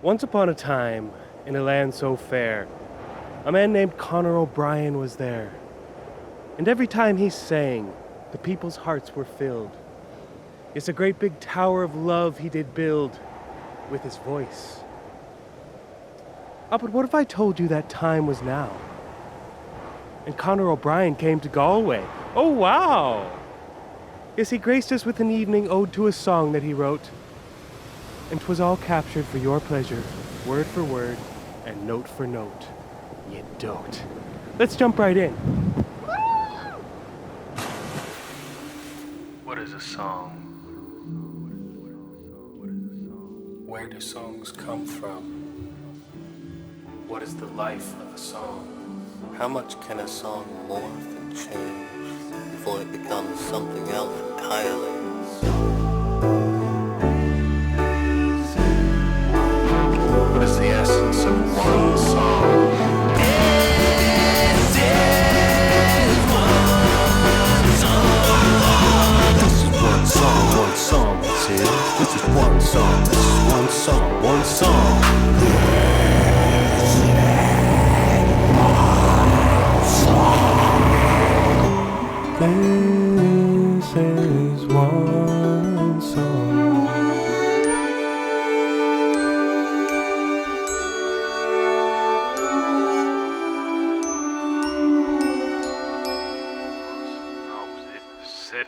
Once upon a time, in a land so fair, a man named Conor O'Brien was there. And every time he sang, the people's hearts were filled. Yes, a great big tower of love he did build with his voice. But what if I told you that time was now? And Conor O'Brien came to Galway. Oh, wow! Yes, he graced us with an evening ode to a song that he wrote. And 'twas all captured for your pleasure, word for word, and note for note. You dote. Let's jump right in. What is a song? Where do songs come from? What is the life of a song? How much can a song morph and change before it becomes something else entirely? What is the essence of one song? This is one song. This is one song, this is. This is one song, this is one song, one song. This is one song.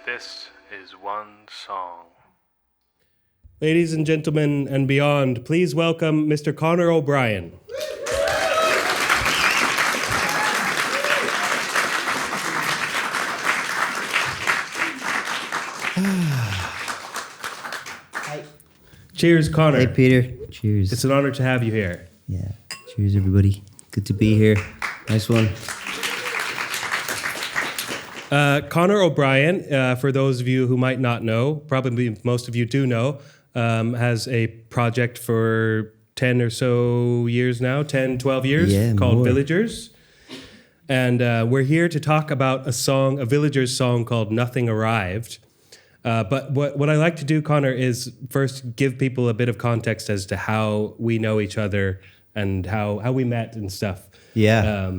This is one song. Ladies and gentlemen and beyond, please welcome Mr. Conor O'Brien. Hi. Cheers, Conor. Hey, Peter. Cheers. It's an honor to have you here. Yeah. Cheers, everybody. Good to be here. Nice one. Conor O'Brien, for those of you who might not know, probably most of you do know, has a project for 10 or so years now, 10, 12 years, called more. Villagers. And we're here to talk about a Villagers song called Nothing Arrived. But what I like to do, Conor, is first give people a bit of context as to how we know each other and how we met and stuff. Yeah.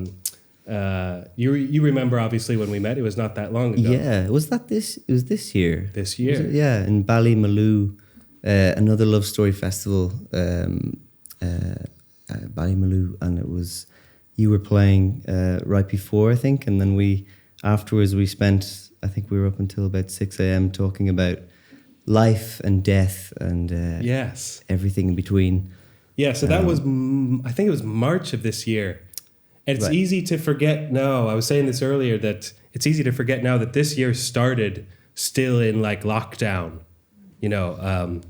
You remember obviously when we met. It was not that long ago. Yeah. Was that this? It was this year. This year. Yeah, in Ballymaloo, another love story festival. Ballymaloo, and it was you were playing right before, I think, and then afterwards we spent. I think we were up until about 6 a.m. talking about life and death and yes, everything in between. Yeah. So that was I think it was March of this year. And it's easy to forget now. I was saying this earlier that it's easy to forget now that this year started still in like lockdown. You know,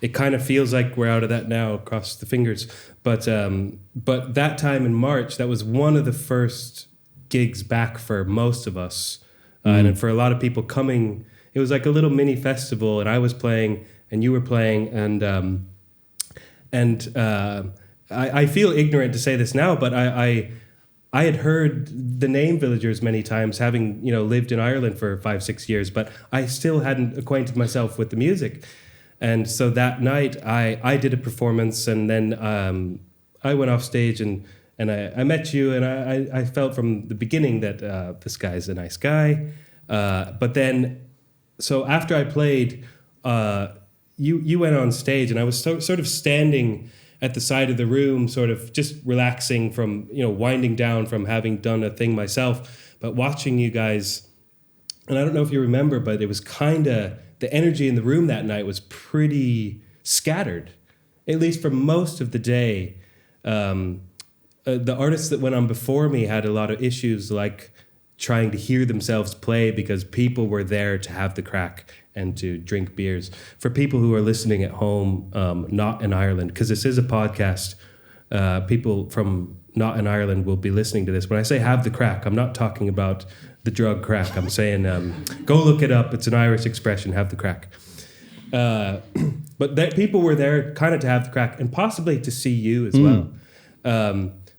it kind of feels like we're out of that now, across the fingers. But that time in March, that was one of the first gigs back for most of us, and for a lot of people coming. It was like a little mini festival, and I was playing, and you were playing, and I feel ignorant to say this now, but I had heard the name Villagers many times, having lived in Ireland for 5-6 years, but I still hadn't acquainted myself with the music. And so that night I did a performance, and then I went off stage and I met you, and I felt from the beginning that this guy's a nice guy. But then, so after I played, you went on stage, and I was sort of standing at the side of the room, sort of just relaxing from, winding down from having done a thing myself, but watching you guys. And I don't know if you remember, but it was kind of, the energy in the room that night was pretty scattered, at least for most of the day. The artists that went on before me had a lot of issues, like trying to hear themselves play because people were there to have the crack and to drink beers. For people who are listening at home, not in Ireland, because this is a podcast, people from not in Ireland will be listening to this. When I say have the crack, I'm not talking about the drug crack. I'm saying go look it up. It's an Irish expression, have the crack. But people were there kind of to have the crack and possibly to see you as well.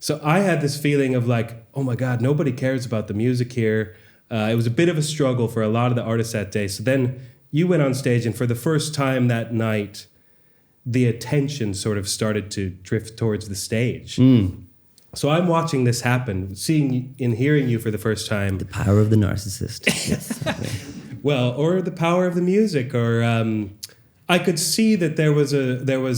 So I had this feeling of like, oh my God, nobody cares about the music here. It was a bit of a struggle for a lot of the artists that day. So then you went on stage, and for the first time that night, the attention sort of started to drift towards the stage. So I'm watching this happen, seeing and hearing you for the first time. The power of the narcissist. Yes. Well, or the power of the music, or I could see that there was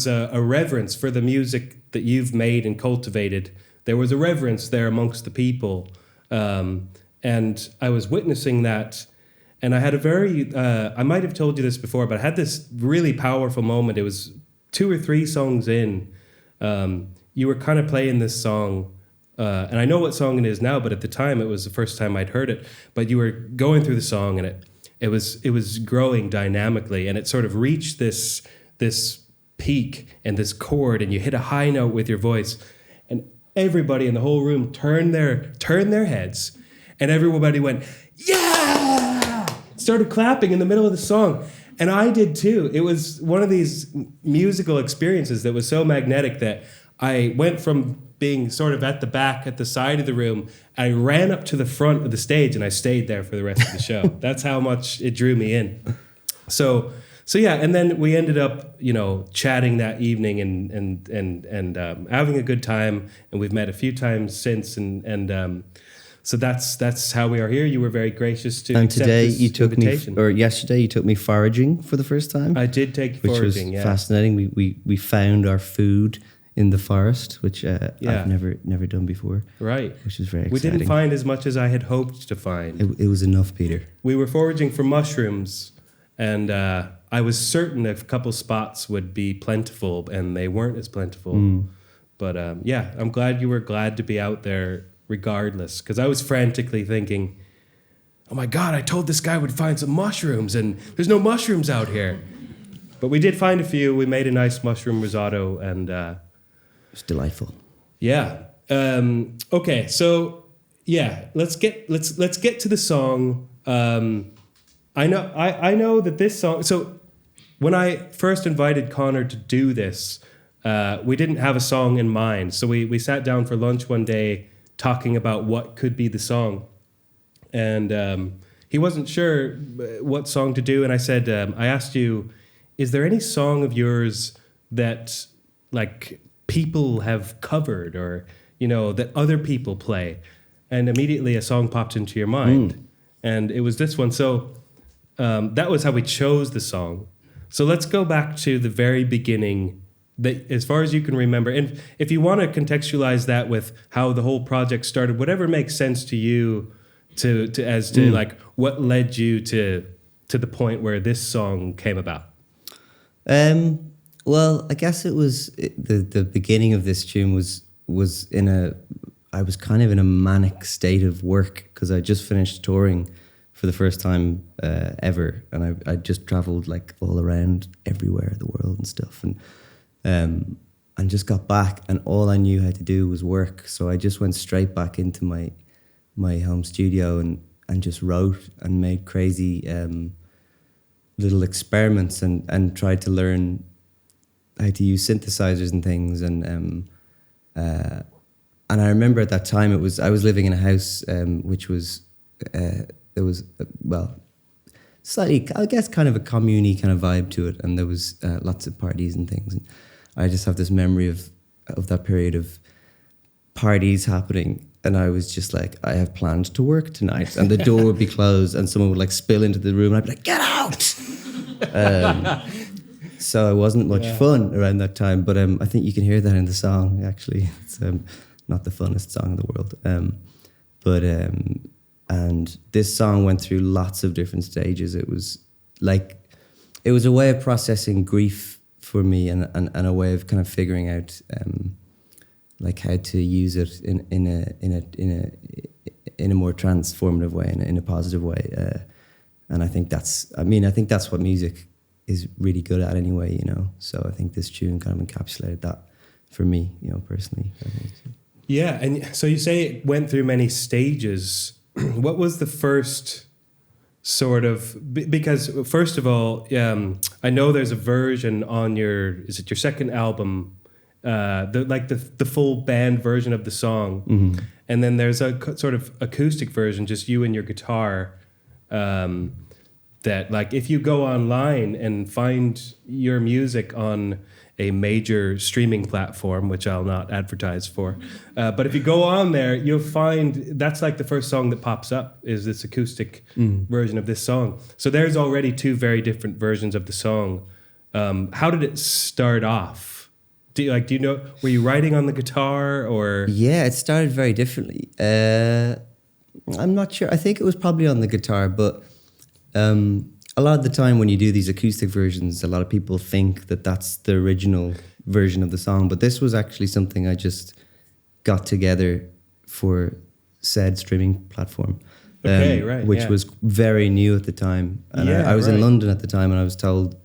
a reverence for the music that you've made and cultivated. There was a reverence there amongst the people, and I was witnessing that. And I had a very, I might have told you this before, but I had this really powerful moment. It was 2 or 3 songs in. You were kind of playing this song, and I know what song it is now, but at the time it was the first time I'd heard it. But you were going through the song, and it was growing dynamically, and it sort of reached this peak and this chord, and you hit a high note with your voice, and everybody in the whole room turned their heads, and everybody went, "Yeah!" Started clapping in the middle of the song. And I did too. It was one of these musical experiences that was so magnetic that I went from being sort of at the back, at the side of the room, I ran up to the front of the stage and I stayed there for the rest of the show. That's how much it drew me in. So yeah, and then we ended up, chatting that evening and having a good time, and we've met a few times since, and so that's how we are here. You were very gracious to accept today this you took invitation. me, or yesterday you took me foraging for the first time. I did take you foraging, which was fascinating. We found our food in the forest, which I've never done before. Right. Which was very exciting. We didn't find as much as I had hoped to find. It was enough, Peter. We were foraging for mushrooms, and I was certain a couple spots would be plentiful, and they weren't as plentiful. But I'm glad you were glad to be out there regardless, because I was frantically thinking, oh my God, I told this guy we'd find some mushrooms, and there's no mushrooms out here. But we did find a few. We made a nice mushroom risotto, and it was delightful. Yeah. Okay. So yeah, let's get to the song. I know that this song. So when I first invited Conor to do this, we didn't have a song in mind. So we sat down for lunch one day talking about what could be the song, and he wasn't sure what song to do. And I said, I asked you, is there any song of yours that like people have covered, or that other people play? And immediately a song popped into your mind, and it was this one. So that was how we chose the song. So let's go back to the very beginning, that as far as you can remember, and if you want to contextualize that with how the whole project started, whatever makes sense to you, to like what led you to the point where this song came about. Well, I guess it was the beginning of this tune was I was kind of in a manic state of work, because I just finished touring for the first time ever, and I just traveled like all around everywhere, the world and stuff, and just got back, and all I knew how to do was work. So I just went straight back into my home studio and just wrote and made crazy little experiments and tried to learn how to use synthesizers and things, and I remember at that time I was living in a house which was there was slightly, I guess, kind of a commune-y kind of vibe to it, and there was lots of parties and things, and I just have this memory of that period of parties happening, and I was just like, I have planned to work tonight, and the door would be closed and someone would like spill into the room and I'd be like, get out. So it wasn't much fun around that time, but I think you can hear that in the song. Actually, it's not the funnest song in the world, and this song went through lots of different stages. It was a way of processing grief for me, and a way of kind of figuring out like how to use it in a more transformative way, in a positive way, and I think that's what music is really good at anyway, So I think this tune kind of encapsulated that for me, personally. Yeah, and so you say it went through many stages. What was the first sort of, because first of all, I know there's a version on your second album, the full band version of the song, and then there's a sort of acoustic version, just you and your guitar, that like if you go online and find your music on a major streaming platform, which I'll not advertise for. But if you go on there, you'll find that's like the first song that pops up is this acoustic version of this song. So there's already two very different versions of the song. How did it start off? Do you know, were you writing on the guitar or? Yeah, it started very differently. I'm not sure. I think it was probably on the guitar, but a lot of the time when you do these acoustic versions, a lot of people think that that's the original version of the song. But this was actually something I just got together for said streaming platform. Okay, right. Which was very new at the time. And I was in London at the time, and I was told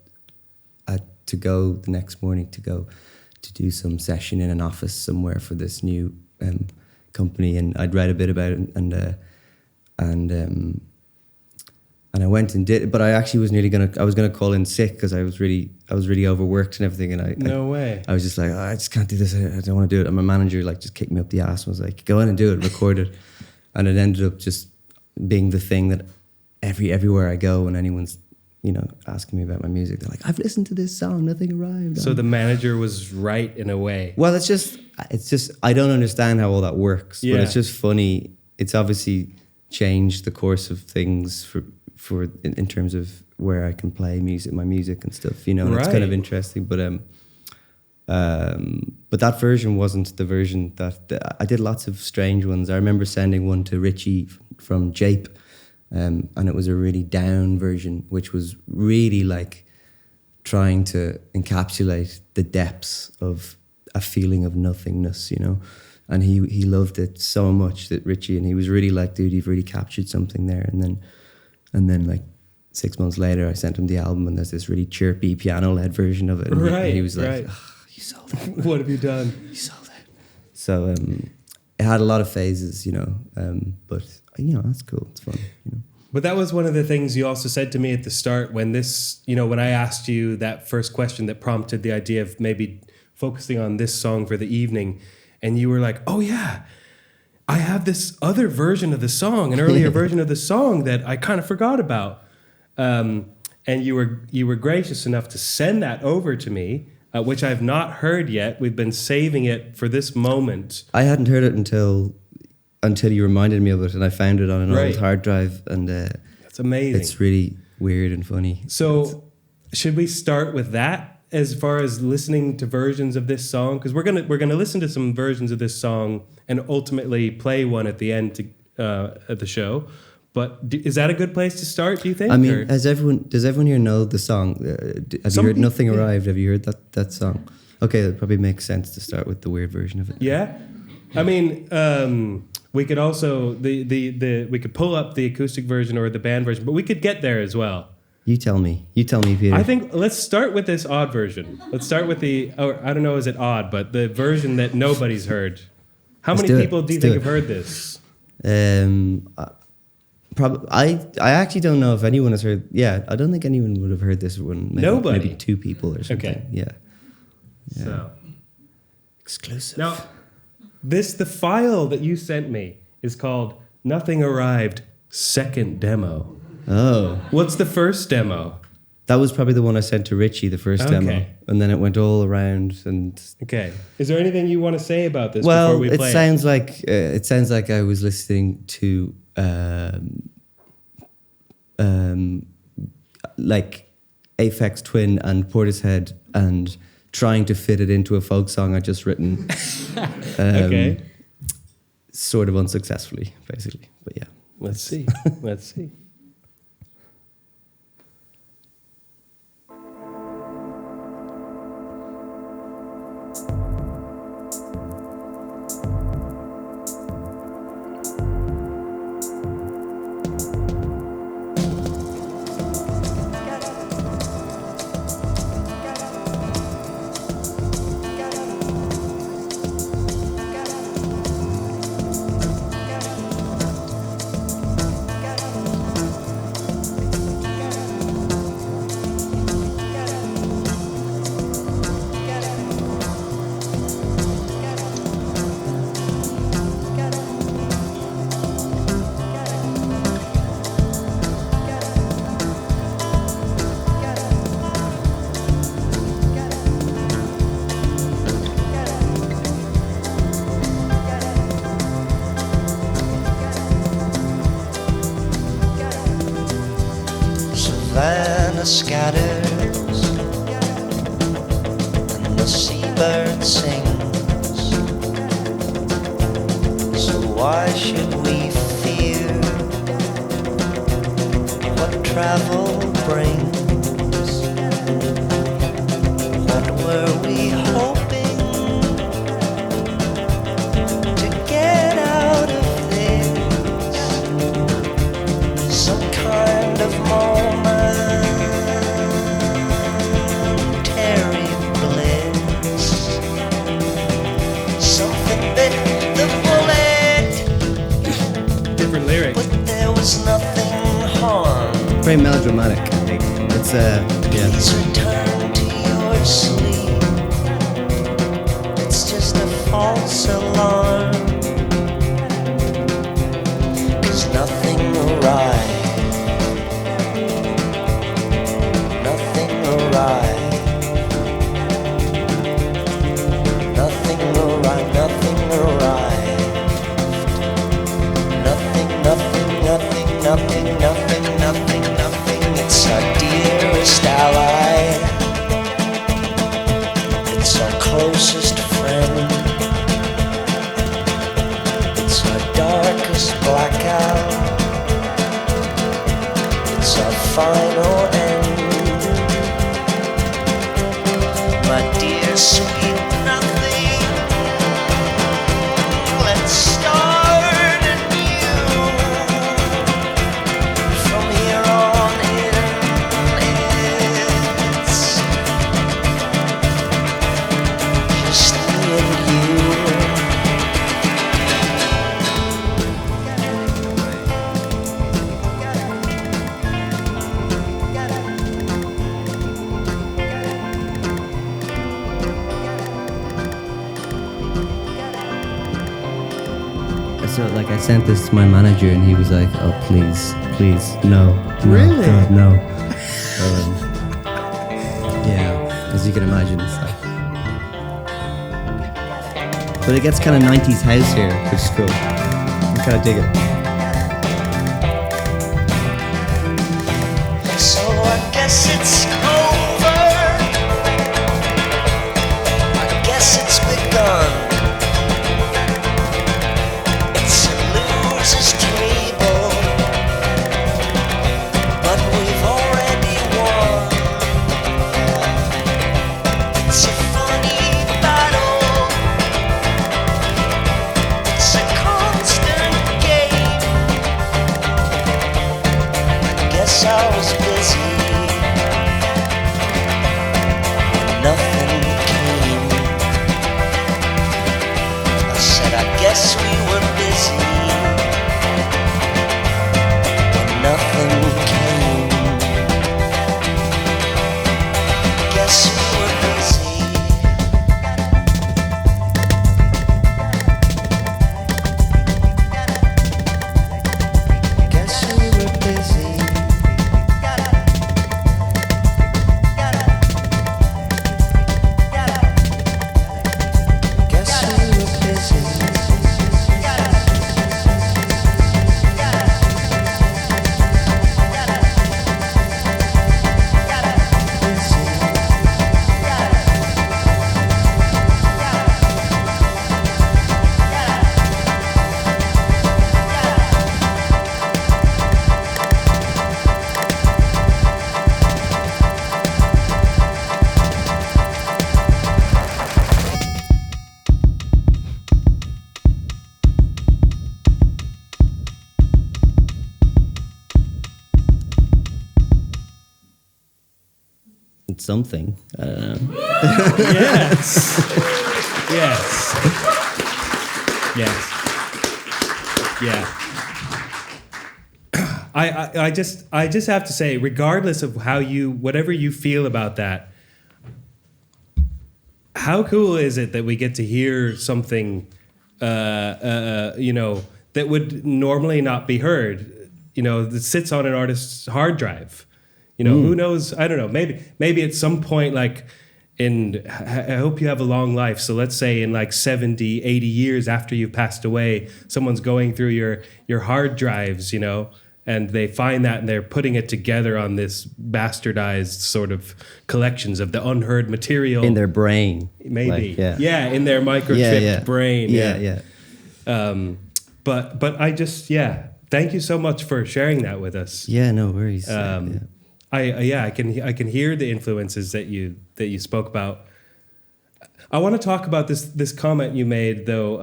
I had to go the next morning to do some session in an office somewhere for this new company. And I'd read a bit about it, and I went and did it, but I actually was I was gonna call in sick because I was really overworked and everything, and I was just like, I just can't do this, I don't want to do it. And my manager just kicked me up the ass and was like, go in and do it, record it. And it ended up just being the thing that everywhere I go, when anyone's asking me about my music, they're like, I've listened to this song, Nothing Arrived. So the manager was right in a way. Well, it's just I don't understand how all that works, but it's just funny. It's obviously changed the course of things for in terms of where I can play my music and stuff, and it's kind of interesting. But that version wasn't the version that I did. Lots of strange ones. I remember sending one to Richie from Jape, and it was a really down version, which was really like trying to encapsulate the depths of a feeling of nothingness, And he loved it so much, that Richie, and he was really like, dude, you've really captured something there. And then like 6 months later, I sent him the album, and there's this really chirpy piano-led version of it. And he was like, you sold it. What have you done? You sold it. So it had a lot of phases, but that's cool. It's fun, But that was one of the things you also said to me at the start when when I asked you that first question that prompted the idea of maybe focusing on this song for the evening. And you were like, oh yeah, I have this other version of the song, an earlier version of the song that I kind of forgot about. And you were gracious enough to send that over to me, which I've not heard yet. We've been saving it for this moment. I hadn't heard it until you reminded me of it, and I found it on an old hard drive. And that's amazing. It's really weird and funny. So should we start with that? As far as listening to versions of this song, because we're gonna listen to some versions of this song and ultimately play one at the end at the show. But is that a good place to start? Do you think? I mean, does everyone here know the song? Have you heard "Nothing Arrived"? Have you heard that song? Okay, that probably makes sense to start with the weird version of it. Yeah, I mean, we could also we could pull up the acoustic version or the band version, but we could get there as well. You tell me, Peter. I think let's start with this odd version. Let's start with I don't know, is it odd, but the version that nobody's heard. How many people do you think have heard this? Probably. I actually don't know if anyone has heard. Yeah, I don't think anyone would have heard this one. Maybe 2 people or something. Okay. Yeah. So exclusive. Now, the file that you sent me is called Nothing Arrived Second Demo. Oh. What's the first demo? That was probably the one I sent to Richie, the first demo. And then it went all around. And okay. Is there anything you want to say about this before we play it? It sounds like I was listening to like Aphex Twin and Portishead and trying to fit it into a folk song I'd just written. Okay. Sort of unsuccessfully, basically. But yeah. Let's see. Let's see. color scatters and the seabird sings. So why should we fear what travel brings? What were we hoping to get out of this? Some kind of momentary bliss. Something bit the bullet, Different lyrics. but there was nothing harm. Very melodramatic. It's yeah. Please return to your sleep. It's just a false alarm. 'Cause nothing arrived. Nothing arrived. Nothing arrived. Nothing arrived. Nothing, nothing, nothing, nothing, nothing, nothing, nothing. It's our dearest ally. It's our closest friend. It's our darkest blackout. It's our final end. My dear sweet nothing. Let's start anew. From here on in, it's just me and you. So like I sent this to my manager and he was like, "Oh please, please, no, Really? God, no." Yeah, as you can imagine, it's like. But it gets kind of 90s house here, which is cool. I kind of dig it. So I guess it's over. I guess it's begun. It's a loser's table, but we've already won. It's a funny battle. It's a constant game. I guess I was busy. Nothing came. I said, I guess we were busy. But nothing came. Guess we were busy. Guess we were busy. Guess we were busy. It's something. I don't know. Yes. Yes. Yes. Yeah. I just have to say, regardless of how you, whatever you feel about that, how cool is it that we get to hear something, you know, that would normally not be heard, you know, that sits on an artist's hard drive. You know, who knows? I don't know. Maybe at some point, like I hope you have a long life. So let's say in like 70, 80 years after you've passed away, someone's going through your hard drives, you know, and they find that and they're putting it together on this bastardized sort of collections of the unheard material in their brain, maybe. Like, yeah. In their microchipped brain. Yeah. But I just, thank you so much for sharing that with us. Yeah, no worries. I can hear the influences that you spoke about. I want to talk about this comment you made though,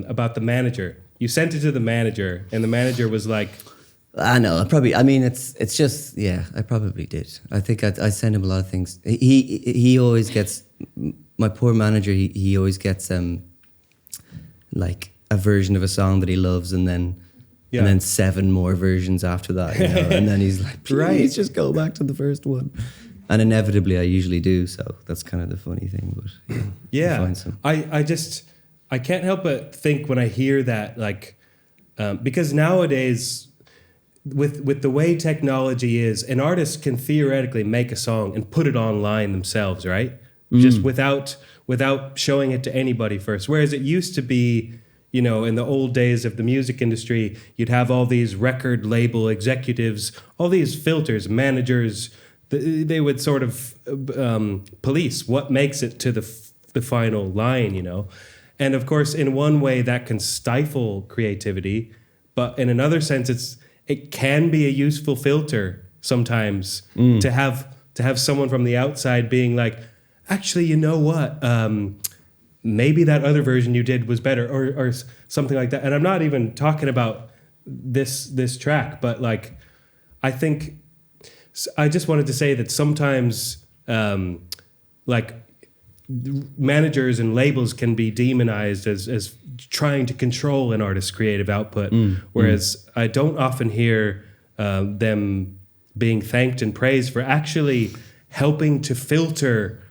about the manager. You sent it to the manager, and the manager was like, I know. It's just, I probably did. I think I send him a lot of things. He always gets, my poor manager, he always gets like a version of a song that he loves, and then 7 more versions after that, you know? And then he's like, please just go back to the first one. And inevitably I usually do, so that's kind of the funny thing. But I can't help but think when I hear that, like, because nowadays, with the way technology is, an artist can theoretically make a song and put it online themselves, right? Just without showing it to anybody first. Whereas it used to be, you know, in the old days of the music industry, you'd have all these record label executives, all these filters, managers. They would sort of police what makes it to the final line, you know. And of course, in one way, that can stifle creativity, but in another sense, it can be a useful filter sometimes to have someone from the outside being like, actually, you know what? Maybe that other version you did was better, or something like that. And I'm not even talking about this track, but like, I think I just wanted to say that sometimes, like, managers and labels can be demonized as trying to control an artist's creative output, whereas I don't often hear them being thanked and praised for actually helping to filter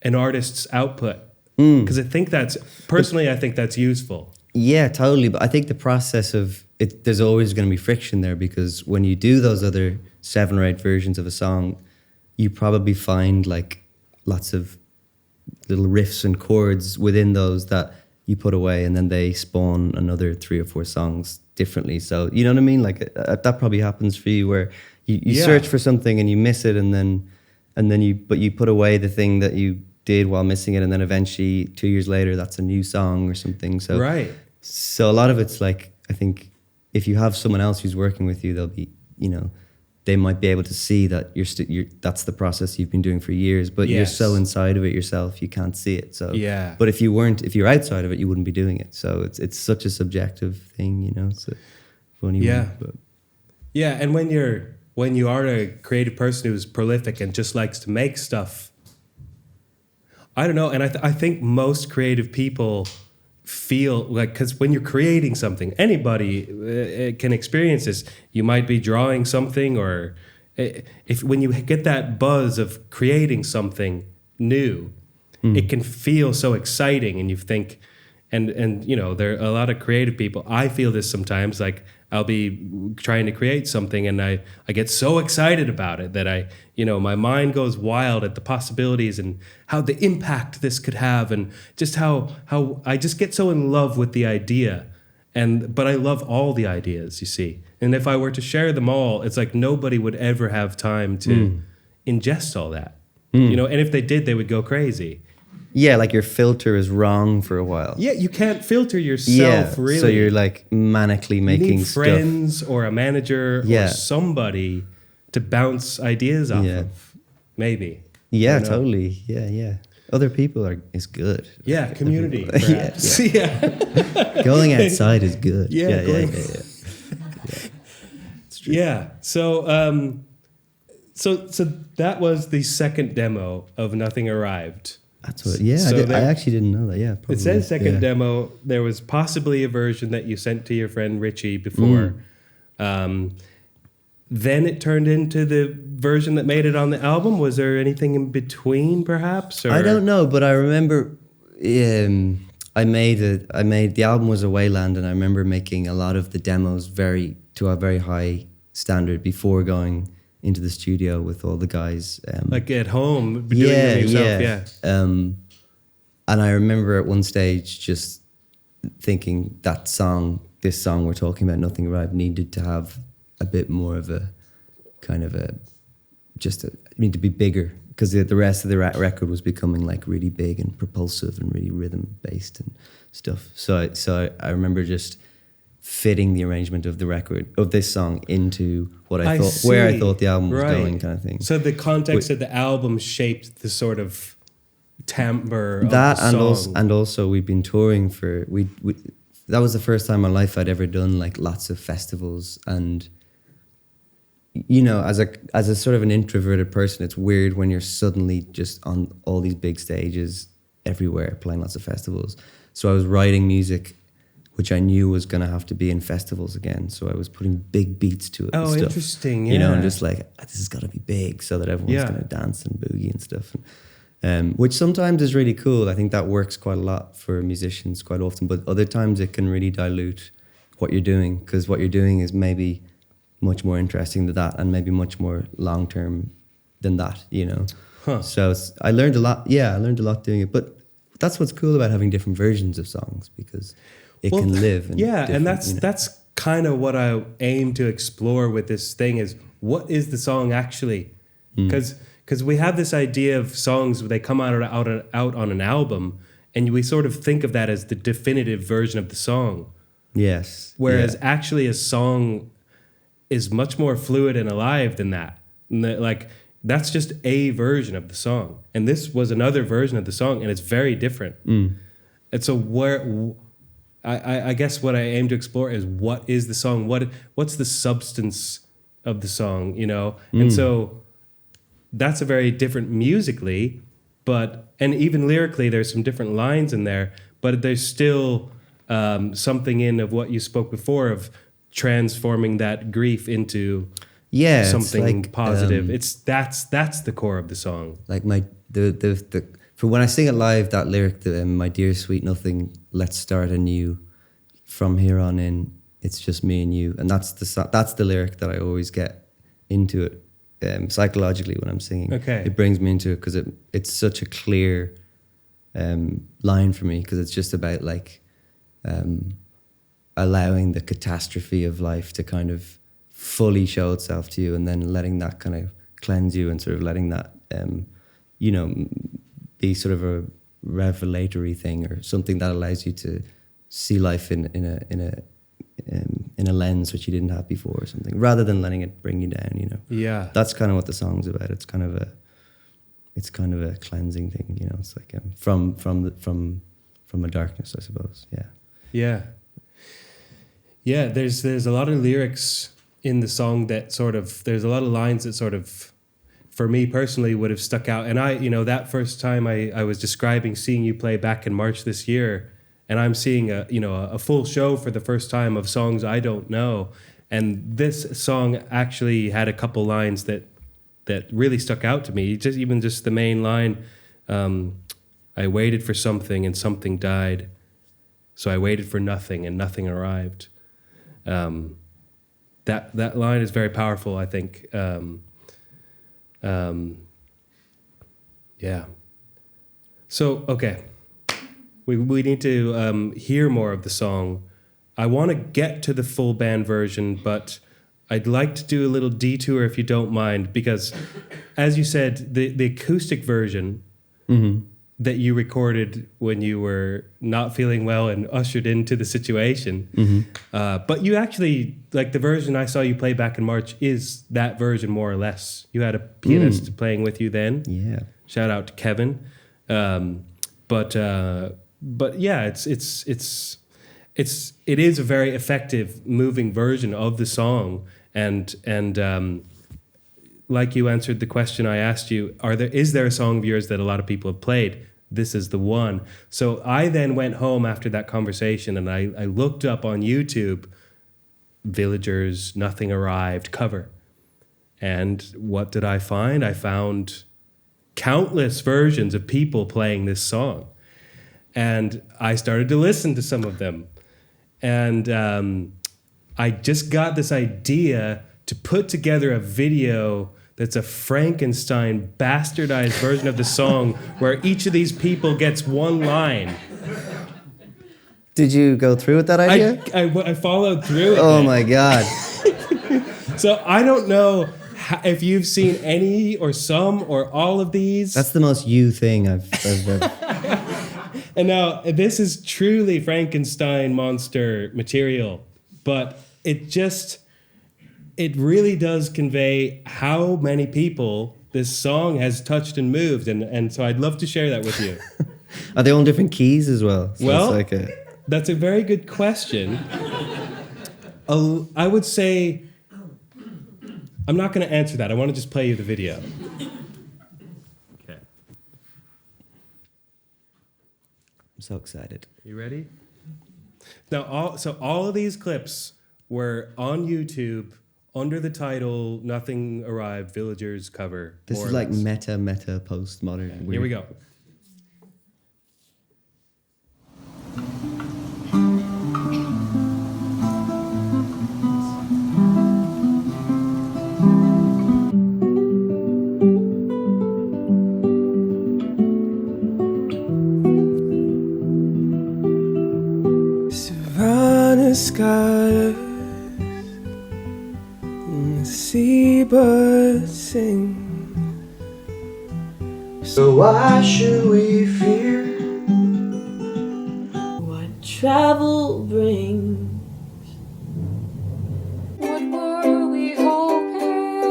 an artist's output. Because I think that's useful. Yeah, totally. But I think the process of it, there's always going to be friction there, because when you do those other 7 or 8 versions of a song, you probably find like lots of little riffs and chords within those that you put away, and then they spawn another 3 or 4 songs differently. So you know what I mean? Like that probably happens for you, where you search for something and you miss it, and then you put away the thing that you did while missing it, and then eventually 2 years later that's a new song or something. So so a lot of it's like, I think if you have someone else who's working with you, they'll be, you know, they might be able to see that you're that's the process you've been doing for years, but you're so inside of it yourself, you can't see it. So but if you're outside of it, you wouldn't be doing it. So it's such a subjective thing, you know. It's a funny one. But. Yeah, and when you are a creative person who's prolific and just likes to make stuff, I don't know, and I think most creative people feel like, because when you're creating something, anybody can experience this. You might be drawing something, or when you get that buzz of creating something new, it can feel so exciting, and you think, and you know, there are a lot of creative people. I feel this sometimes, like I'll be trying to create something and I get so excited about it that my mind goes wild at the possibilities and how the impact this could have, and just how I just get so in love with the idea. But I love all the ideas, you see. And if I were to share them all, it's like nobody would ever have time to ingest all that. You know, and if they did, they would go crazy. Yeah, like your filter is wrong for a while. Yeah, you can't filter yourself, really. So you're like manically making you need stuff. friends or a manager or somebody to bounce ideas off of. Maybe. Yeah, totally. Yeah. Other people is good. Yeah, community. Perhaps. Yeah. Going outside is good. Yeah. It's true. Yeah. So that was the second demo of Nothing Arrived. That's what. Yeah, so I actually didn't know that. Yeah, probably. It says second demo. There was possibly a version that you sent to your friend Richie before. Then it turned into the version that made it on the album. Was there anything in between, perhaps? Or? I don't know, but I remember I made the album was a Wayland, and I remember making a lot of the demos to a very high standard before going into the studio with all the guys. Like at home, doing it yourself, and I remember at one stage just thinking this song we're talking about, Nothing Arrived, needed to have a bit more of a kind of to be bigger, because the rest of the record was becoming like really big and propulsive and really rhythm based and stuff. So I remember just fitting the arrangement of the record of this song into what I thought, where I thought the album was going, kind of thing. So the context of the album shaped the sort of timbre of that, the song. and also we've been touring for we that was the first time in my life I'd ever done like lots of festivals. And you know, as a sort of an introverted person, it's weird when you're suddenly just on all these big stages everywhere playing lots of festivals. So I was writing music which I knew was going to have to be in festivals again. So I was putting big beats to it. Oh, and stuff, interesting. Yeah. You know, and just like, this has got to be big so that everyone's going to dance and boogie and stuff. Which sometimes is really cool. I think that works quite a lot for musicians quite often. But other times it can really dilute what you're doing, because what you're doing is maybe much more interesting than that and maybe much more long-term than that, you know. Huh. So I learned a lot. Yeah, I learned a lot doing it. But that's what's cool about having different versions of songs, because it can live. And that's kind of what I aim to explore with this thing is, what is the song actually? Because we have this idea of songs, they come out on an album, and we sort of think of that as the definitive version of the song. Yes. Whereas actually a song is much more fluid and alive than that. And like, that's just a version of the song. And this was another version of the song, and it's very different. And so I guess what I aim to explore is, what is the song? What's the substance of the song, you know? And so that's a very different musically, and even lyrically, there's some different lines in there, but there's still something in of what you spoke before of transforming that grief into something like, positive. That's the core of the song. Like for when I sing it live, that lyric, my dear sweet nothing, let's start anew. From here on in, it's just me and you. And that's the lyric that I always get into it psychologically when I'm singing. Okay. It brings me into it because it's such a clear line for me, because it's just about like allowing the catastrophe of life to kind of fully show itself to you, and then letting that kind of cleanse you, and sort of letting that, you know, be sort of a revelatory thing, or something that allows you to see life in a lens which you didn't have before, or something, rather than letting it bring you down, you know. Yeah. That's kind of what the song's about. It's kind of a cleansing thing, you know. It's like from a darkness, I suppose. Yeah. Yeah. Yeah, there's a lot of lyrics in the song that sort of, there's a lot of lines that sort of, for me personally, would have stuck out. And I, you know, that first time I was describing seeing you play back in March this year, and I'm seeing a full show for the first time of songs I don't know. And this song actually had a couple lines that really stuck out to me. Just the main line, I waited for something and something died. So I waited for nothing and nothing arrived. That line is very powerful, I think. Yeah. So, okay. We need to hear more of the song. I want to get to the full band version, but I'd like to do a little detour if you don't mind, because as you said, the acoustic version that you recorded when you were not feeling well and ushered into the situation, but you actually, like the version I saw you play back in March is that version more or less. You had a pianist playing with you then. Yeah. Shout out to Kevin. But yeah, it is a very effective, moving version of the song, and like you answered the question I asked you, is there a song of yours that a lot of people have played? This is the one. So I then went home after that conversation, and I looked up on YouTube Villagers' Nothing Arrived cover, and what did I find? I found countless versions of people playing this song. And I started to listen to some of them. And I just got this idea to put together a video that's a Frankenstein bastardized version of the song where each of these people gets one line. Did you go through with that idea? I followed through with Oh it. my God. So I don't know if you've seen any or some or all of these. That's the most you thing I've ever. And now this is truly Frankenstein monster material, but it really does convey how many people this song has touched and moved, and so I'd love to share that with you. Are they all in different keys as well? So Well, it's like that's a very good question. I would say I'm not going to answer that. I want to just play you the video. Okay. I'm so excited. You ready? Now, all of these clips were on YouTube under the title "Nothing Arrived: Villagers Cover." This is like meta postmodern. Here we go. Savannah scholars, the seabirds sing. So why should we fear what travel brings? What were we hoping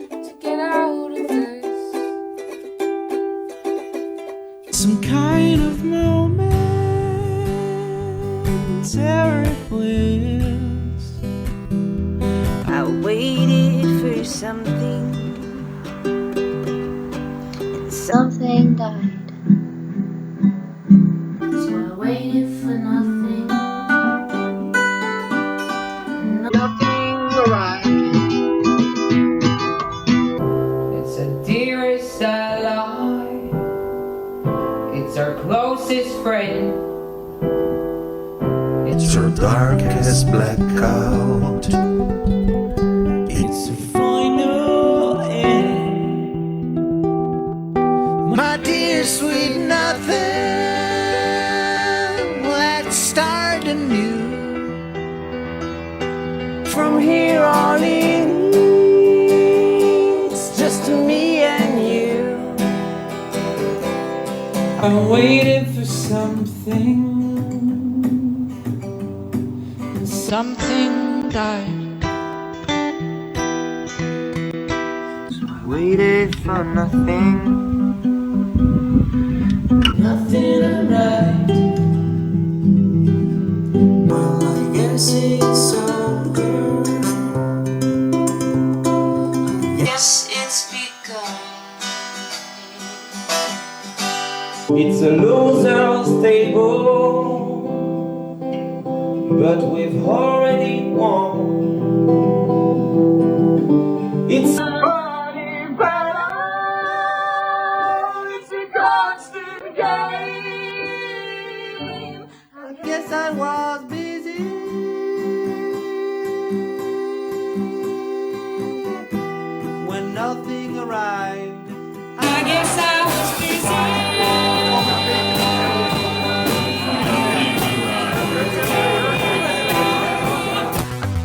to get out of this? some kind of momentary bliss? I waited for something, and something died. So I waited for nothing. Nothing arrived. It's a dearest ally. It's our closest friend. It's your darkest blackout. It's a final end. My dear sweet nothing, let's start anew. From here on in, it's just me and you. I waited for something, and something died. Waited for nothing. Nothing arrived. Well, I guess it's over. Yes, it's begun. It's a loser's table, but we've already won. It's a funny battle. It's a constant game. I guess I was busy when nothing arrived. I guess I was busy.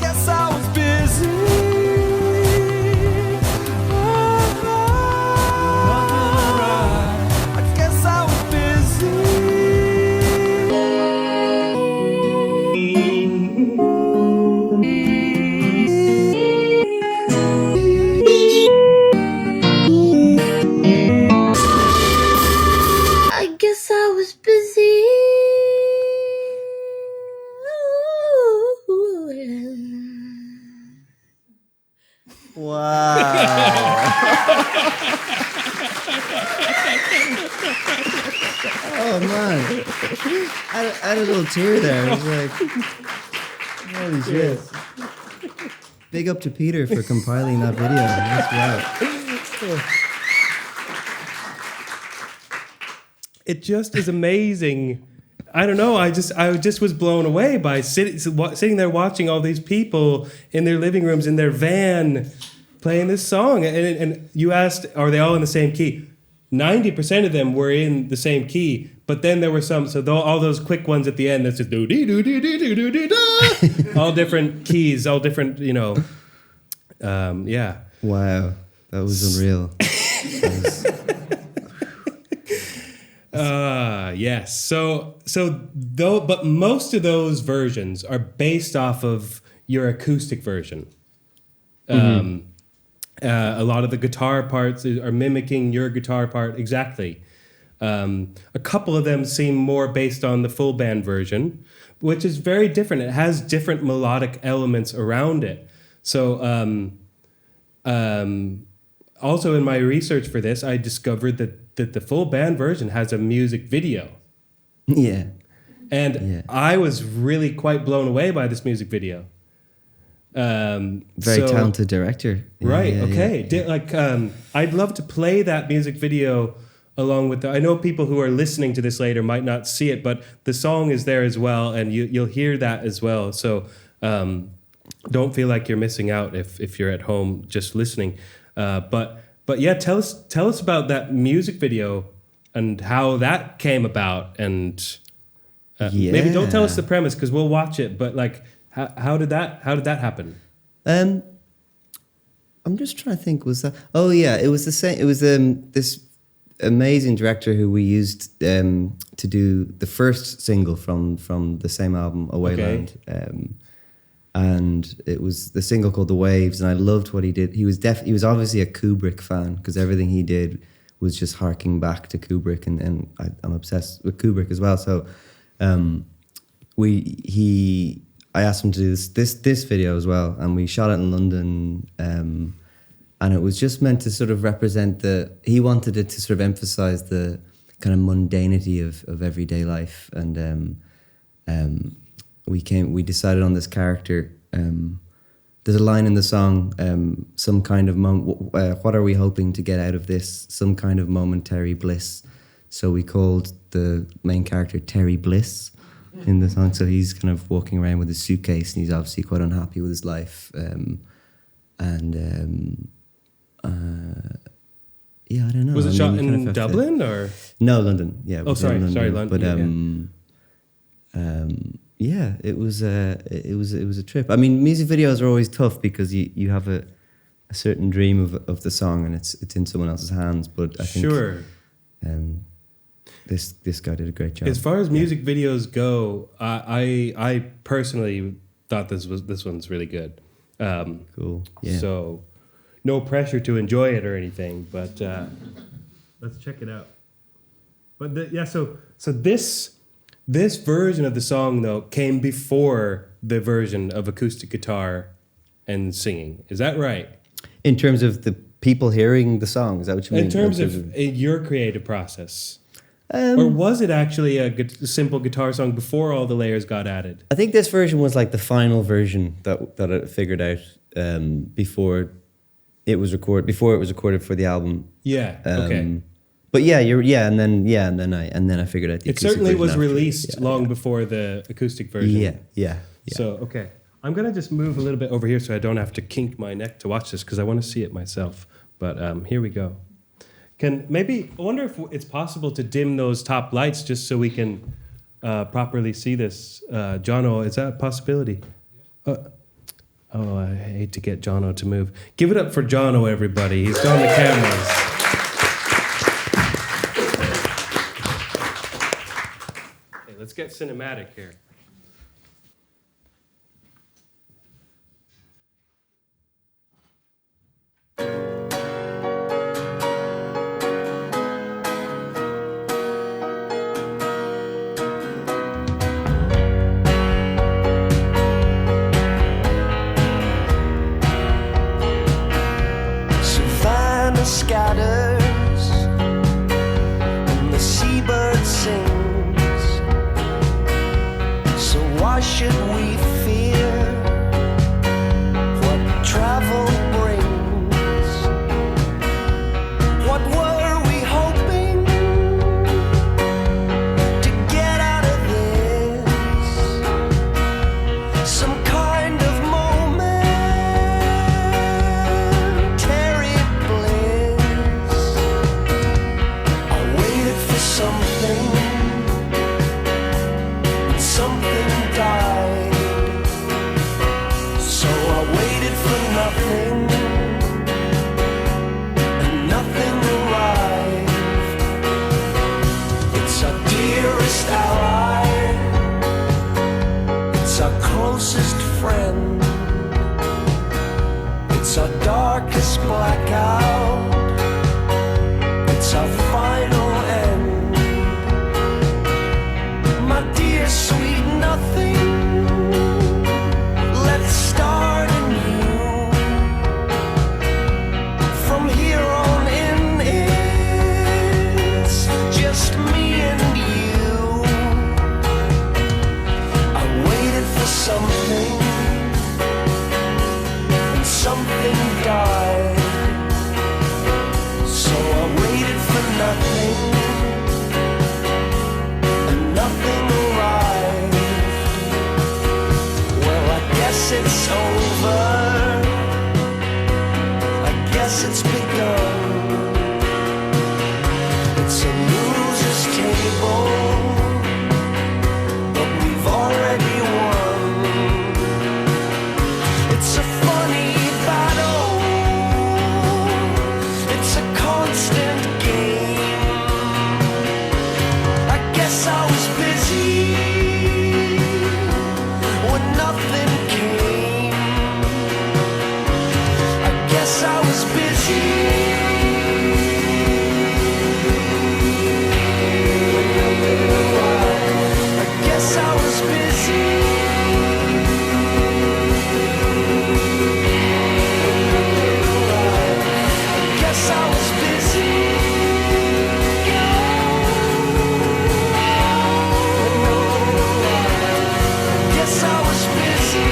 Guess I was busy. I guess I was I guess I was busy. Oh man, I had a little tear there. I was like, holy shit! Big up to Peter for compiling that video. That's wow. It just is amazing. I don't know. I just was blown away by sitting there watching all these people in their living rooms in their van playing this song. And you asked, are they all in the same key? 90% of them were in the same key, But then there were some, so all those quick ones at the end, that's just do dee do dee dee doo doo dee da, all different keys, all different, yeah. Wow, that was unreal. Yes. So though, but most of those versions are based off of your acoustic version. A lot of the guitar parts are mimicking your guitar part exactly. A couple of them seem more based on the full band version, which is very different. It has different melodic elements around it. So also in my research for this, I discovered that the full band version has a music video. Yeah. And I was really quite blown away by this music video. Very talented director. Right. Yeah, okay. yeah. I'd love to play that music video along with I know people who are listening to this later might not see it, but the song is there as well, and you'll hear that as well. So don't feel like you're missing out if you're at home just listening. But yeah, tell us about that music video and how that came about, and maybe don't tell us the premise because we'll watch it. But like, how did that happen? I'm just trying to think. Was that? Oh yeah, it was the same. It was this amazing director who we used to do the first single from the same album, Awayland. Okay. And it was the single called The Waves, and I loved what he did. He was obviously a Kubrick fan because everything he did was just harking back to Kubrick, and I'm obsessed with Kubrick as well. So I asked him to do this video as well, and we shot it in London, and it was just meant to sort of represent he wanted it to sort of emphasize the kind of mundanity of everyday life, and we decided on this character. There's a line in the song, some kind of what are we hoping to get out of this? Some kind of momentary bliss. So we called the main character Terry Bliss in the song. So he's kind of walking around with his suitcase, and he's obviously quite unhappy with his life. Yeah, I don't know. Was it shot in Dublin or? No, London. Yeah. Sorry, London. But yeah, it was a trip. I mean, music videos are always tough because you have a certain dream of the song, and it's in someone else's hands. But I think this guy did a great job. As far as music videos go, I personally thought this one's really good. Cool. Yeah. So no pressure to enjoy it or anything, but let's check it out. But so this version of the song though came before the version of acoustic guitar and singing. Is that right? In terms of the people hearing the song, is that what you mean? In terms of your creative process. Or was it actually a simple guitar song before all the layers got added? I think this version was like the final version that I figured out before it was recorded for the album. Yeah. Okay. But and then I figured out the it certainly was after. released long before the acoustic version. Yeah. So okay, I'm gonna just move a little bit over here so I don't have to kink my neck to watch this because I want to see it myself. But here we go. I wonder if it's possible to dim those top lights just so we can properly see this. Jono, is that a possibility? I hate to get Jono to move. Give it up for Jono, everybody. He's on the cameras. Okay, let's get cinematic here. Scatters and the seabird sings. friend. It's our darkest blackout. It's our final end. My dear sweet nothing, let's start anew. From here on in, it's just me and you. I waited for something, and something died. So I waited for nothing, and nothing arrived. Well, I guess it's over. I guess it's begun. It's a loser's table, but we've already won. It's a funny battle. It's a constant game. I guess I was busy when nothing came. I guess I was busy when nothing arrived. I guess I was busy when nothing arrived. I guess I was busy when nothing arrived. I guess I was busy.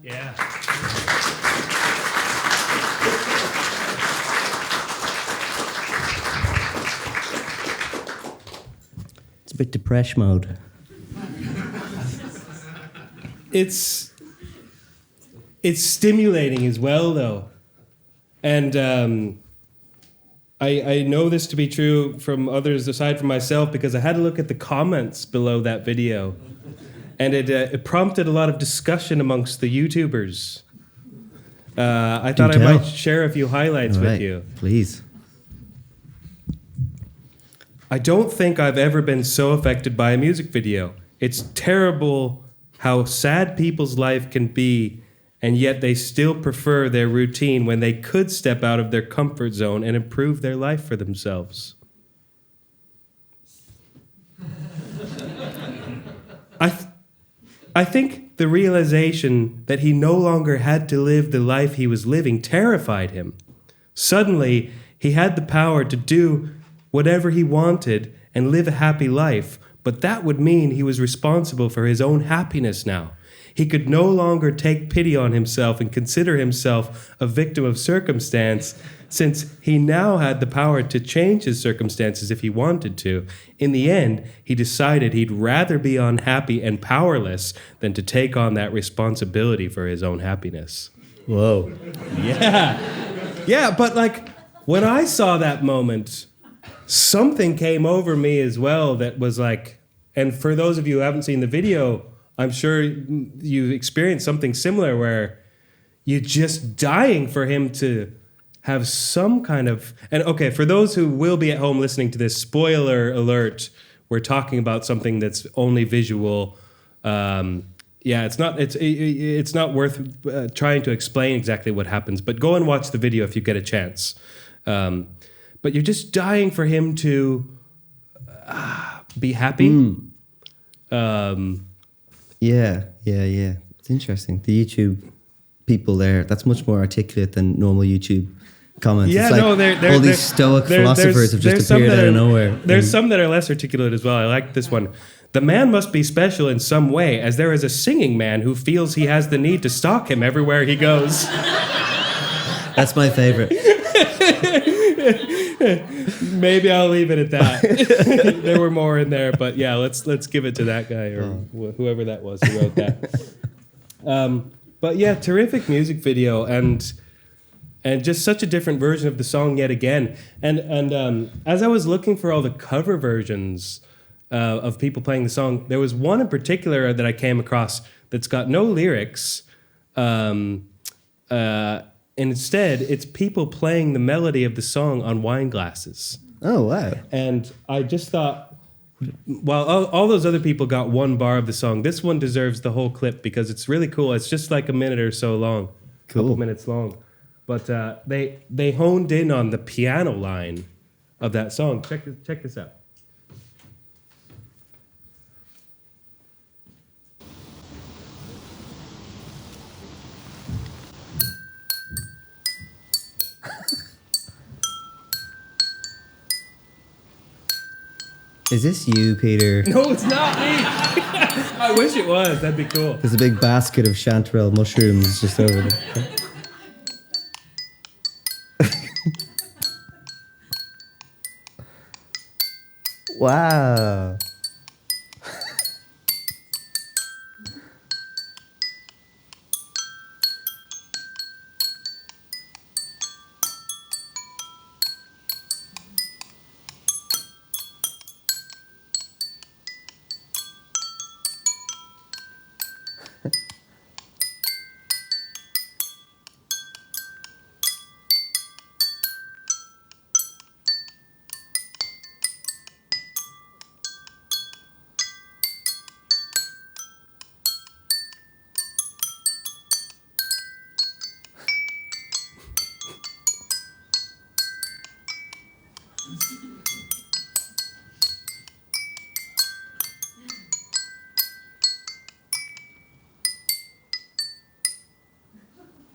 Yeah. It's a bit depression mode. It's stimulating as well, though, and I know this to be true from others aside from myself because I had a look at the comments below that video, and it prompted a lot of discussion amongst the YouTubers. I thought I might share a few highlights with you. Please. I don't think I've ever been so affected by a music video. It's terrible how sad people's life can be, and yet they still prefer their routine when they could step out of their comfort zone and improve their life for themselves. I think the realization that he no longer had to live the life he was living terrified him. Suddenly, he had the power to do whatever he wanted and live a happy life, but that would mean he was responsible for his own happiness now. He could no longer take pity on himself and consider himself a victim of circumstance since he now had the power to change his circumstances if he wanted to, in the end, he decided he'd rather be unhappy and powerless than to take on that responsibility for his own happiness. Whoa. Yeah. Yeah, but like, when I saw that moment, something came over me as well that was like, and for those of you who haven't seen the video, I'm sure you experienced something similar where you're just dying for him to have some kind of... And okay, for those who will be at home listening to this, spoiler alert, we're talking about something that's only visual. It's not worth trying to explain exactly what happens, but go and watch the video if you get a chance. But you're just dying for him to be happy. Yeah. It's interesting. The YouTube people there, that's much more articulate than normal YouTube comments. Yeah, it's like no, they're all these stoic philosophers have just appeared out of nowhere. There's some that are less articulate as well. I like this one. The man must be special in some way, as there is a singing man who feels he has the need to stalk him everywhere he goes. That's my favorite. Maybe I'll leave it at that. There were more in there, but yeah, let's give it to that guy or whoever that was who wrote that. But yeah, terrific music video and just such a different version of the song yet again. And as I was looking for all the cover versions of people playing the song, there was one in particular that I came across that's got no lyrics. And instead, it's people playing the melody of the song on wine glasses. Oh, wow. And I just thought, while all those other people got one bar of the song, this one deserves the whole clip because it's really cool. It's just like a minute or so long, couple minutes long. But they honed in on the piano line of that song. Check this out. Is this you, Peter? No, it's not me. I wish it was. That'd be cool. There's a big basket of chanterelle mushrooms just over there. Wow.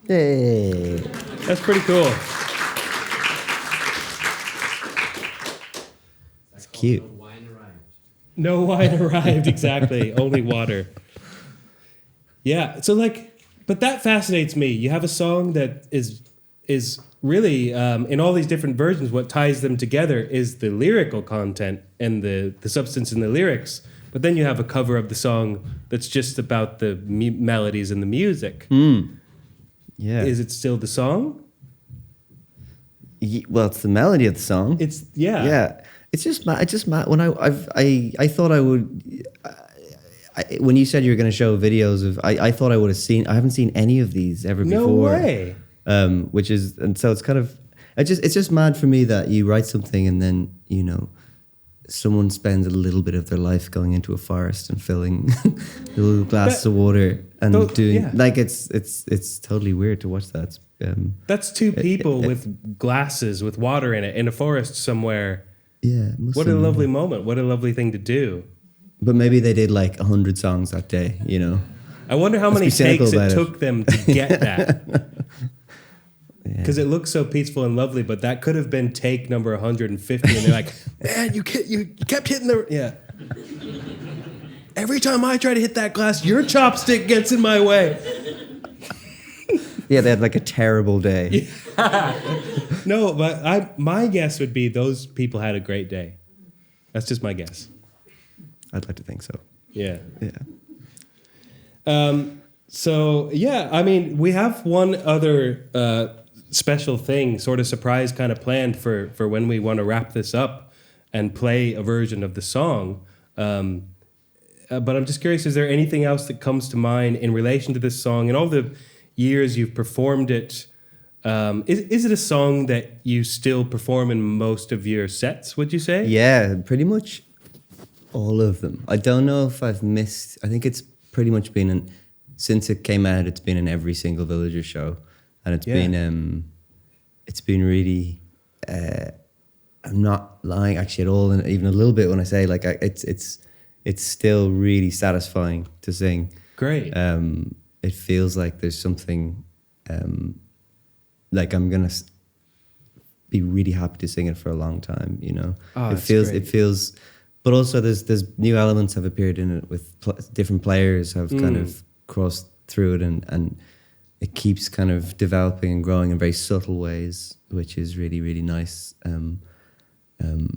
Hey. That's pretty cool. It's cute. No wine arrived, exactly. Only water. Yeah, so like, but that fascinates me. You have a song that is really, in all these different versions, what ties them together is the lyrical content and the substance in the lyrics. But then you have a cover of the song that's just about the melodies and the music. Yeah. Is it still the song? Well, it's the melody of the song. It's yeah. Yeah. It's just mad. When I thought I would. When you said you were going to show videos of, I thought I would have seen. I haven't seen any of these ever before. No way. Which is, and so it's kind of, it's just mad for me that you write something and then someone spends a little bit of their life going into a forest and filling little glasses of water and doing like it's totally weird to watch that. That's two people with glasses with water in it in a forest somewhere. Yeah. What a lovely moment. What a lovely thing to do. But maybe they did like 100 songs that day, I wonder how many takes it took them to get that. Because it looks so peaceful and lovely, but that could have been take number 150, and they're like, man, you kept hitting the... Yeah. Every time I try to hit that glass, your chopstick gets in my way. Yeah, they had like a terrible day. Yeah. No, but my guess would be those people had a great day. That's just my guess. I'd like to think so. Yeah. Yeah. So yeah, I mean, we have one other special thing, sort of surprise kind of planned for when we want to wrap this up and play a version of the song. But I'm just curious, is there anything else that comes to mind in relation to this song? In all the years you've performed it, is it a song that you still perform in most of your sets, would you say? Yeah, pretty much all of them. I don't know if I've missed. I think it's pretty much been since it came out. It's been in every single Villager show, and it's been really. I'm not lying actually at all, and even a little bit when I say like it's still really satisfying to sing. Great. It feels like there's something. Like I'm gonna be really happy to sing it for a long time, you know. Oh, it feels, but also there's new elements have appeared in it with different players have kind of crossed through it, and it keeps kind of developing and growing in very subtle ways, which is really, really nice. And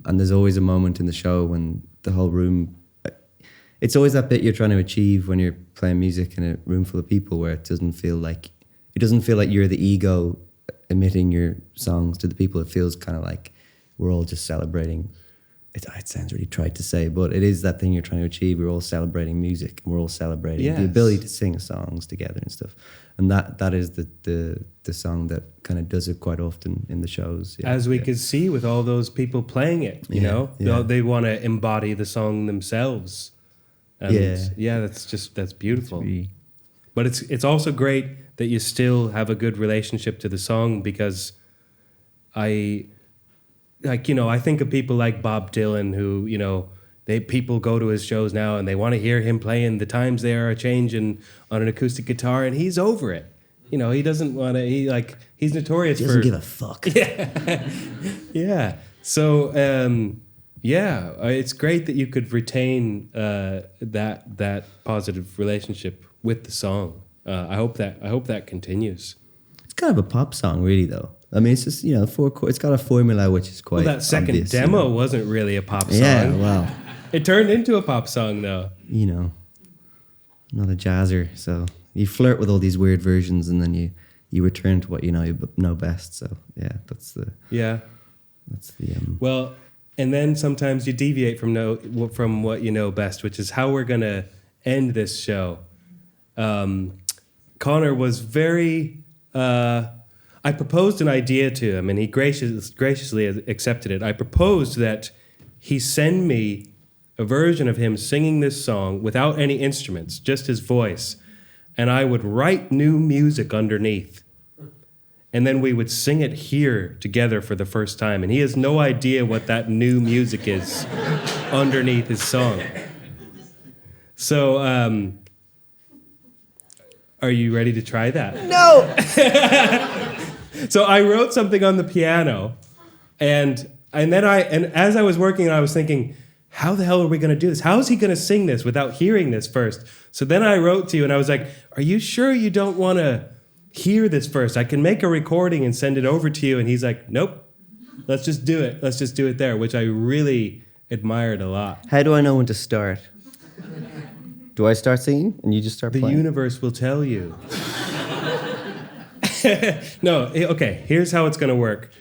there's always a moment in the show when the whole room. It's always that bit you're trying to achieve when you're playing music in a room full of people, where it doesn't feel like you're the ego emitting your songs to the people. It feels kind of like we're all just celebrating. It sounds really trite to say, but it is that thing you're trying to achieve. We're all celebrating music, and we're all celebrating the ability to sing songs together and stuff. And that is the song that kind of does it quite often in the shows. Yeah, As we could see with all those people playing it, you know, they want to embody the song themselves. And that's beautiful. But it's also great that you still have a good relationship to the song, because I think of people like Bob Dylan who, you know, people go to his shows now and they want to hear him playing The Times They Are A-Changin' on an acoustic guitar, and he's over it. You know, he doesn't want to, he's notorious for... He doesn't give a fuck. Yeah. So, it's great that you could retain that positive relationship with the song. I hope that continues. It's kind of a pop song, really, though. I mean, it's just, you know, it's got a formula which is quite that second obvious, demo you know. wasn't really a pop song. Yeah, well. It turned into a pop song, though. You know, I'm not a jazzer, so you flirt with all these weird versions, and then you return to what you know best. So yeah, that's the Well, and then sometimes you deviate from what you know best, which is how we're gonna end this show. Conor was very. I proposed an idea to him, and he graciously accepted it. I proposed that he send me a version of him singing this song without any instruments, just his voice, and I would write new music underneath. And then we would sing it here together for the first time. And he has no idea what that new music is underneath his song. So, are you ready to try that? No! So I wrote something on the piano, and as I was working, I was thinking, how the hell are we going to do this? How is he going to sing this without hearing this first? So then I wrote to you, and I was like, are you sure you don't want to hear this first? I can make a recording and send it over to you. And he's like, nope, let's just do it. Let's just do it there, which I really admired a lot. How do I know when to start? Do I start singing and you just start playing? The universe will tell you. No, okay, here's how it's going to work.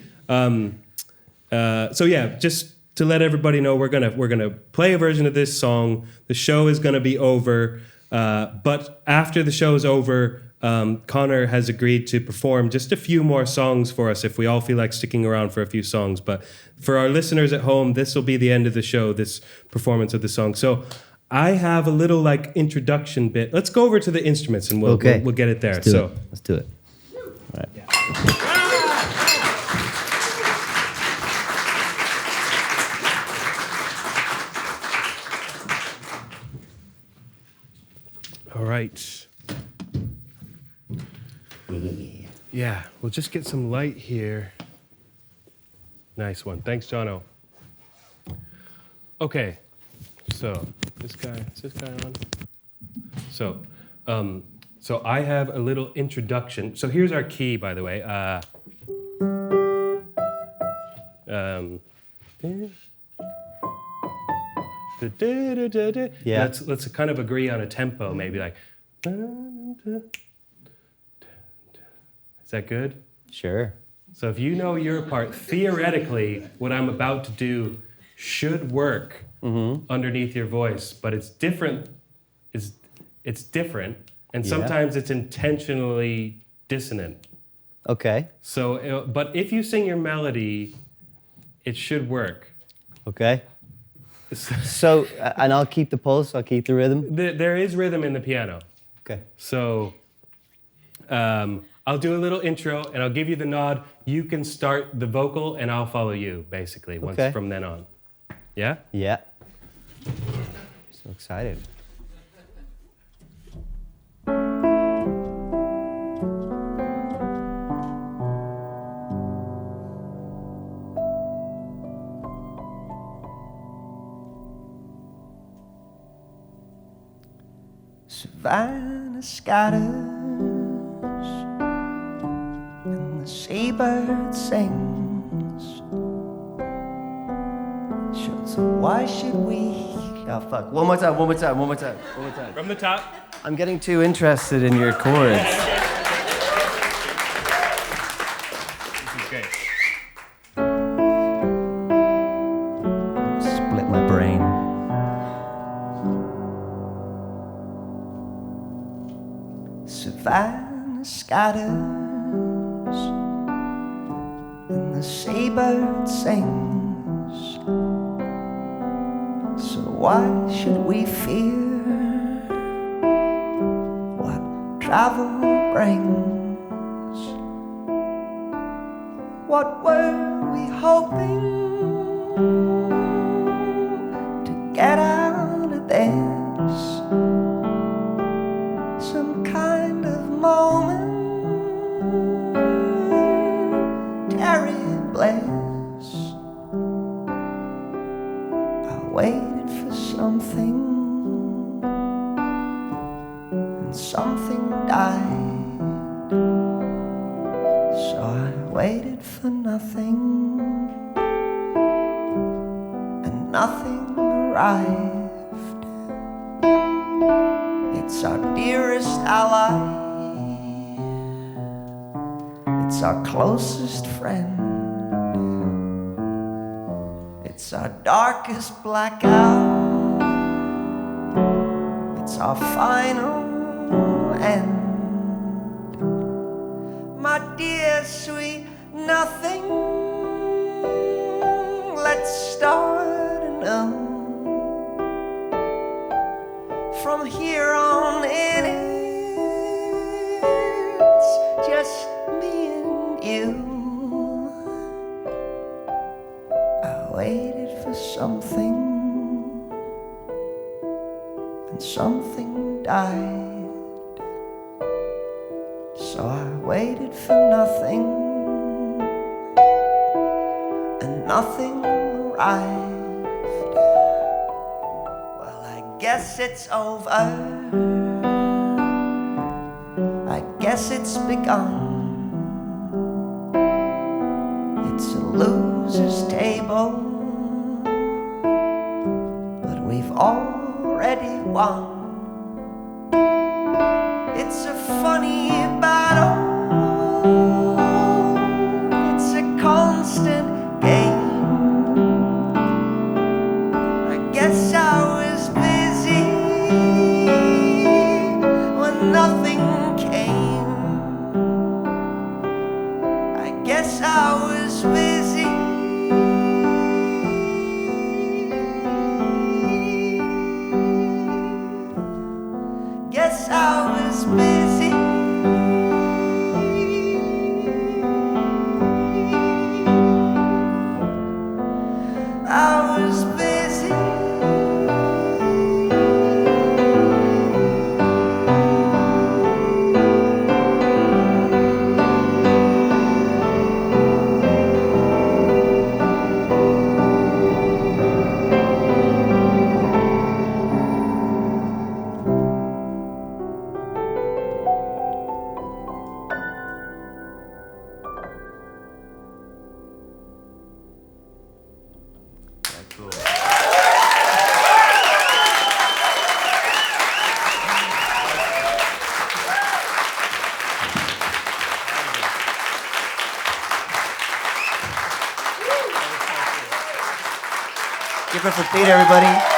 Just to let everybody know, we're gonna play a version of this song. The show is gonna be over, but after the show's over, Conor has agreed to perform just a few more songs for us if we all feel like sticking around for a few songs. But for our listeners at home, this will be the end of the show, this performance of the song. So I have a little introduction bit. Let's go over to the instruments and we'll get it there. Let's do it. All right. Yeah. All right. Yeah, we'll just get some light here. Nice one. Thanks, Jono. Okay, so is this guy on? So I have a little introduction. So here's our key, by the way. Yeah. Let's kind of agree on a tempo, maybe like. Is that good? Sure. So if you know your part, theoretically, what I'm about to do should work underneath your voice, but it's different. It's different, and sometimes it's intentionally dissonant. Okay. So, but if you sing your melody, it should work. Okay. So, and I'll keep the pulse. I'll keep the rhythm. There is rhythm in the piano. Okay. So, I'll do a little intro, and I'll give you the nod. You can start the vocal, and I'll follow you, basically, once from then on. Yeah? Yeah. So excited. Savannah scatters and the seabird sings. So why should we? Oh fuck! One more time! From the top. I'm getting too interested in your chords. This is great. Split my brain. Savannah scatters and the seabird sings. So why should we fear what travel brings? What were we hoping to get out of this? Some kind of momentary bliss. I waited for something, and something died. So I waited for nothing, and nothing arrived. It's our dearest ally. It's our closest friend. It's our darkest blackout. It's our final end. My dear sweet nothing, let's start anew. From here on in, it's just me and you. I waited for something, and something died. So I waited for nothing, and nothing arrived. Guess it's over. I guess it's begun. It's a loser's table, but we've already won. It's a funny battle. It's a constant game. I guess I was busy when nothing came. I guess I was busy. Guess I was busy. I was busy. Cool. Give it for Peter, everybody.